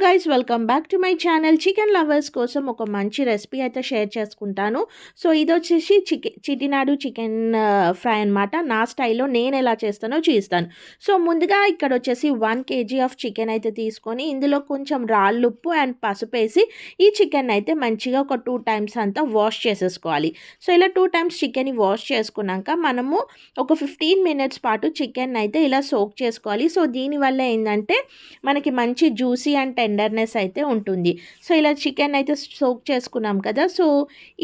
Guys, welcome back to my channel. Chicken lovers కోసం ఒక మంచి రెసిపీ అయితే షేర్ చేసుకుంటాను. సో ఇది వచ్చేసి చిటినాడు చికెన్ ఫ్రై అనమాట. నా స్టైల్లో నేను ఎలా చేస్తానో చూస్తాను. సో ముందుగా ఇక్కడ వచ్చేసి 1 kg ఆఫ్ చికెన్ అయితే తీసుకొని ఇందులో కొంచెం రాళ్ళుప్పు అండ్ పసుపు వేసి ఈ చికెన్ అయితే మంచిగా ఒక 2 times అంతా వాష్ చేసేసుకోవాలి. సో ఇలా 2 times చికెన్ని వాష్ చేసుకున్నాక మనము ఒక 15 minutes పాటు చికెన్ అయితే ఇలా సోక్ చేసుకోవాలి. సో దీనివల్ల ఏంటంటే మనకి మంచి జ్యూసీ అండ్ టెండర్నెస్ అయితే ఉంటుంది. సో ఇలా చికెన్ అయితే సోక్ చేసుకున్నాం కదా. సో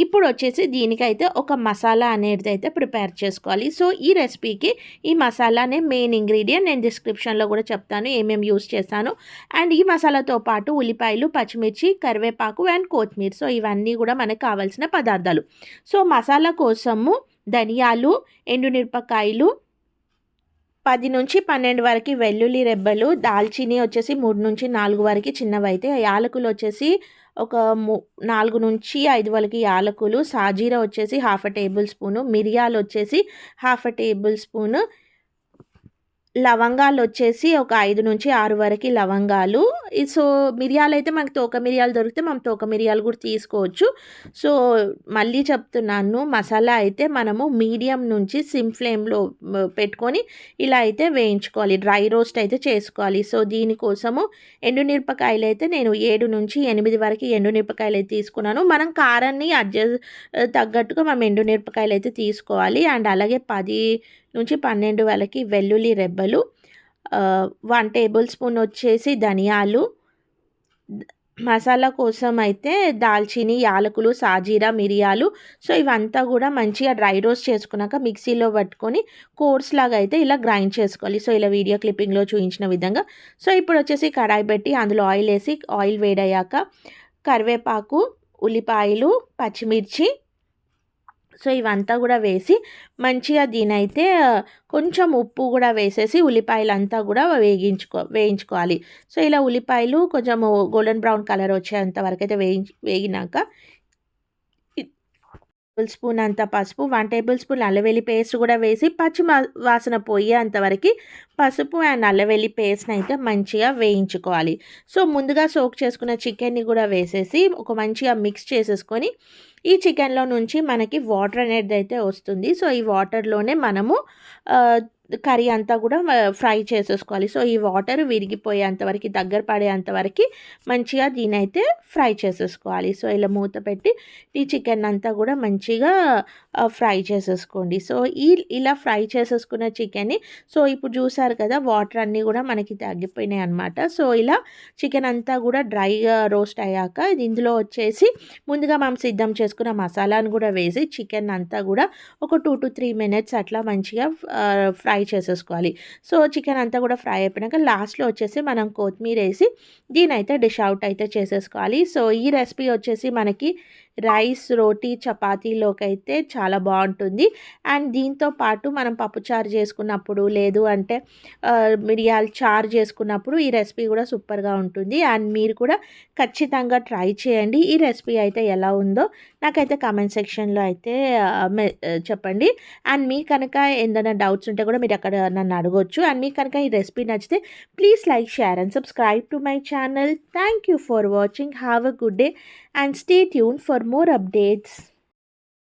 ఇప్పుడు వచ్చేసి దీనికైతే ఒక మసాలా అనేది అయితే ప్రిపేర్ చేసుకోవాలి. సో ఈ రెసిపీకి ఈ మసాలానే మెయిన్ ఇంగ్రీడియంట్. నేను డిస్క్రిప్షన్లో కూడా చెప్తాను ఏమేమి యూస్ చేస్తాను. అండ్ ఈ మసాలాతో పాటు ఉల్లిపాయలు, పచ్చిమిర్చి, కరివేపాకు అండ్ కొత్తిమీర. సో ఇవన్నీ కూడా మనకు కావాల్సిన పదార్థాలు. సో మసాలా కోసము ధనియాలు, ఎండుమిరపకాయలు, 10 నుంచి 12 వరకు వెల్లుల్లి రెబ్బలు, దాల్చిని వచ్చేసి 3 నుంచి 4 వరకు చిన్నవైతే, యాలకులు వచ్చేసి ఒక 4 నుంచి 5 వరకు యాలకులు, సాజీరా వచ్చేసి 1/2 టేబుల్ స్పూను, మిరియాలు వచ్చేసి 1/2 టేబుల్ స్పూను, లవంగాలు వచ్చేసి ఒక 5 నుంచి 6 వరకు లవంగాలు. సో మిరియాలు అయితే మనకు తోక మిరియాలు దొరికితే మనం తోక మిరియాలు కూడా తీసుకోవచ్చు. సో మళ్ళీ చెప్తున్నాను, మసాలా అయితే మనము మీడియం నుంచి సిమ్ ఫ్లేమ్లో పెట్టుకొని ఇలా అయితే వేయించుకోవాలి, డ్రై రోస్ట్ అయితే చేసుకోవాలి. సో దీనికోసము ఎండుమిరపకాయలు అయితే నేను 7 నుంచి 8 వరకు ఎండుమిరపకాయలు అయితే తీసుకున్నాను. మనం కారాన్ని అడ్జస్ట్ తగ్గట్టుగా మనం ఎండుమిరపకాయలు అయితే తీసుకోవాలి. అండ్ అలాగే 10 నుంచి 12 వరకు వెల్లుల్లి రెబ్బలు, 1 టేబుల్ స్పూన్ వచ్చేసి ధనియాలు, మసాలా కోసం అయితే దాల్చిని, యాలకులు, సాజీరా, మిరియాలు. సో ఇవంతా కూడా మంచిగా డ్రై రోస్ట్ చేసుకున్నాక మిక్సీలో పట్టుకొని కోర్స్ లాగా అయితే ఇలా గ్రైండ్ చేసుకోవాలి. సో ఇలా వీడియో క్లిప్పింగ్లో చూపించిన విధంగా. సో ఇప్పుడు వచ్చేసి కడాయి పెట్టి అందులో ఆయిల్ వేసి, ఆయిల్ వేడయ్యాక కరివేపాకు, ఉల్లిపాయలు, పచ్చిమిర్చి, సో ఇవంతా కూడా వేసి మంచిగా దీనైతే కొంచెం ఉప్పు కూడా వేసేసి ఉల్లిపాయలంతా కూడా వేయించుకోవాలి. సో ఇలా ఉల్లిపాయలు కొంచెం గోల్డెన్ బ్రౌన్ కలర్ వచ్చేంత వరకు అయితే వేగినాక టేబుల్ స్పూన్ అంత పసుపు, 1 టేబుల్ స్పూన్ అల్లవెల్లి పేస్ట్ కూడా వేసి పచ్చి వాసన పోయేంతవరకు పసుపు అండ్ అల్లవెల్లి పేస్ట్ని అయితే మంచిగా వేయించుకోవాలి. సో ముందుగా సోక్ చేసుకున్న చికెన్ని కూడా వేసేసి ఒక మంచిగా మిక్స్ చేసేసుకొని ఈ చికెన్లో నుంచి మనకి వాటర్ అనేది అయితే వస్తుంది. సో ఈ వాటర్లోనే మనము కర్రీ అంతా కూడా ఫ్రై చేసేసుకోవాలి. సో ఈ వాటర్ విరిగిపోయేంతవరకు, దగ్గర పడేంతవరకు మంచిగా దీని అయితే ఫ్రై చేసేసుకోవాలి. సో ఇలా మూత పెట్టి ఈ చికెన్ అంతా కూడా మంచిగా ఫ్రై చేసేసుకోండి. సో ఇలా ఫ్రై చేసేసుకున్న చికెన్ని, సో ఇప్పుడు చూసారు కదా వాటర్ అన్నీ కూడా మనకి తగ్గిపోయినాయి అనమాట. సో ఇలా చికెన్ అంతా కూడా డ్రైగా రోస్ట్ అయ్యాక ఇందులో వచ్చేసి ముందుగా మనం సిద్ధం చేసుకున్న మసాలాను కూడా వేసి చికెన్ అంతా కూడా ఒక 2 to 3 minutes అట్లా మంచిగా ఫ్రై చేసేసుకోవాలి. సో చికెన్ అంతా కూడా ఫ్రై అయిపోయినాక లాస్ట్లో వచ్చేసి మనం కొత్తిమీర వేసి దీనైతే డిష్ అవుట్ అయితే చేసేసుకోవాలి. సో ఈ రెసిపీ వచ్చేసి మనకి రైస్, రోటీ, చపాతీలోకి అయితే చాలా బాగుంటుంది. అండ్ దీంతో పాటు మనం పప్పుచారు చేసుకున్నప్పుడు, లేదు అంటే మిరియాలు చారు చేసుకున్నప్పుడు ఈ రెసిపీ కూడా సూపర్గా ఉంటుంది. అండ్ మీరు కూడా ఖచ్చితంగా ట్రై చేయండి. ఈ రెసిపీ అయితే ఎలా ఉందో నాకైతే కామెంట్ సెక్షన్లో అయితే చెప్పండి. అండ్ మీకు కనుక ఏదైనా డౌట్స్ ఉంటే కూడా మీరు అక్కడ నన్ను అడగొచ్చు. అండ్ మీకు కనుక ఈ రెసిపీ నచ్చితే please like, share and subscribe to my channel. Thank you for watching. Have a good day and stay tuned for more updates.